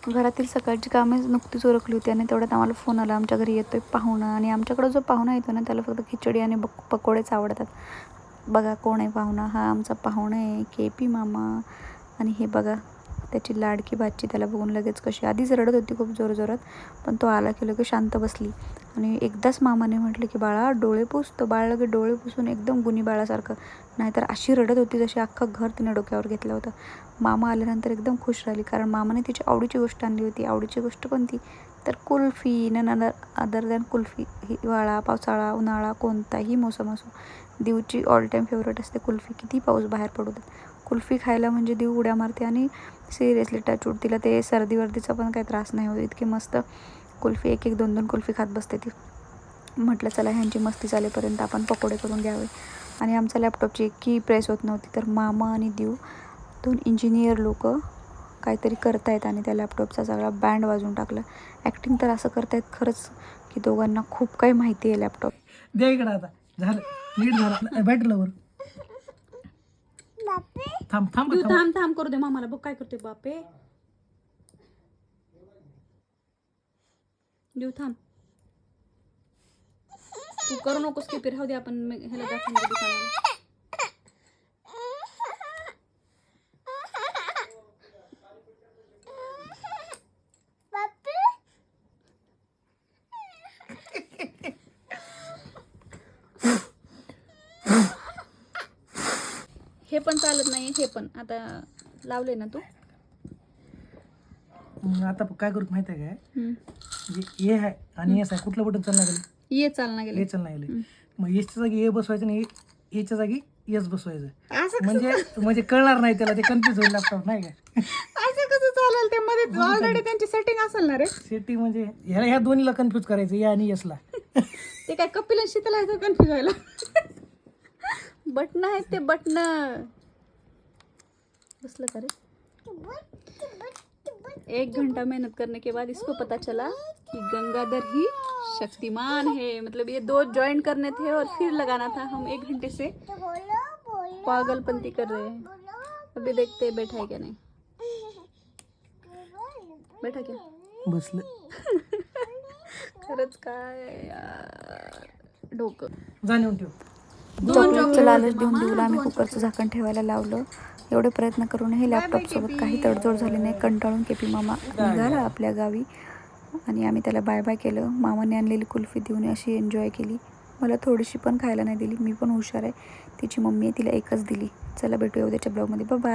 घरातील सकाळची कामे नुकतीच उरकली होती आणि तेवढ्यात आम्हाला फोन आला, आमच्या घरी येतोय पाहुणा. आणि आमच्याकडं जो पाहुणा येतो ना त्याला फक्त खिचडी आणि पकोडेच आवडतात. बघा कोण आहे पाहुणा, हा आमचा पाहुणा आहे KP मामा. आणि हे बघा त्याची लाडकी भाची, त्याला बघून लगेच कशी आधीच रडत होती खूप जोरजोरात, पण तो आला की लगेच शांत बसली. आणि एकदाच मामाने म्हटलं की बाळा डोळे पुस, तर बाळ लगेच डोळे पुसून एकदम गुणी बाळासारखं, नाहीतर अशी रडत होती जशी अख्खं घर तिने डोक्यावर घेतलं होतं. मामा आल्यानंतर एकदम खुश राहिली, कारण मामाने तिची आवडीची गोष्ट आणली होती. आवडीची गोष्ट कोणती तर कुल्फी. Other than kulfi. हिवाळा, पावसाळा, उन्हाळा, कोणताही मोसम असो, दिवची ऑल टाईम फेवरेट असते कुल्फी. किती पाऊस बाहेर पडू देत, कुल्फी खायला म्हणजे देव उड्या मारते. आणि सिरियसली टचवूड, तिला ते सर्दी वर्दीचा पण काही त्रास नाही होत. इतकी मस्त कुल्फी, एक एक दोन दोन कुल्फी खात बसते ती. म्हटलं चला ह्यांची मस्ती चालेपर्यंत आपण पकोडे करून घ्यावे. आणि आमच्या लॅपटॉपची की प्रेस होत नव्हती, तर मामा आणि देव दोन इंजिनियर लोक काहीतरी करतायत आणि त्या लॅपटॉपचा सगळा बँड वाजवून टाकला. ॲक्टिंग तर असं करतायत खरंच की दोघांना खूप काही माहिती आहे लॅपटॉप. द्या इकडं आता, झालं नीट झालं. बॅटरीवर थांब थांब देव थांब थांब करू दे मामाला, बघ काय करते बापे. देव थांब, तू करू नकोस की राहू दे, आपण ह्याला दाखवून देऊ दुकानाला. हे पण चालत नाही, हे पण आता लावले ना तू. आता काय करू माहिती आहे काय, म्हणजे ए आहे आणि एस आहे, कुठलं बटन चालणार गेलं, ये चालना गेले. ए चालणार गेले. मग एसच्या जागी ए बसवायचं आणि एच्या जागी एस बसवायचं, म्हणजे कळणार नाही त्याला, ते कन्फ्युज होईल लॅपटॉप नाही काय. असं कसं चालेल, ते मध्ये ऑलरेडी त्यांची सेटिंग असेल ना रे. सेटिंग म्हणजे ह्या दोन्हीला कन्फ्युज करायचं, ए आणि एसला. ते काय कपिल आणि शीतल आहे कन्फ्युज व्हायला. बटन आहेत ते, बटन बसलं का रे. 1 घंटा मेहनत करने के बाद इसको पता चला कि गंगाधर ही शक्तिमान है, मतलब ये 2 ज्वाइन करने थे और फिर लगाना था. हम 1 घंटे से पागलपंती कर रहे हैं. अभी देखते हैं बैठा है क्या नहीं. बैठा क्या बसलं. खरंच काय यार, डोकं जाणून ठेव. चॉकलेटचं लालच देऊन देऊला आम्ही कुकरचं झाकण ठेवायला लावलं. एवढे प्रयत्न करूनही लॅपटॉपसोबत काही तडजोड झाली नाही. कंटाळून KP मामा निघाला आपल्या गावी आणि आम्ही त्याला बाय बाय केलं. मामाने आणलेली कुल्फी देऊन अशी एन्जॉय केली. मला थोडीशी पण खायला नाही दिली, मी पण हुशार आहे. तिची मम्मी आहे, तिला एकच दिली. चला भेटूया उद्याच्या ब्लॉगमध्ये. बाय.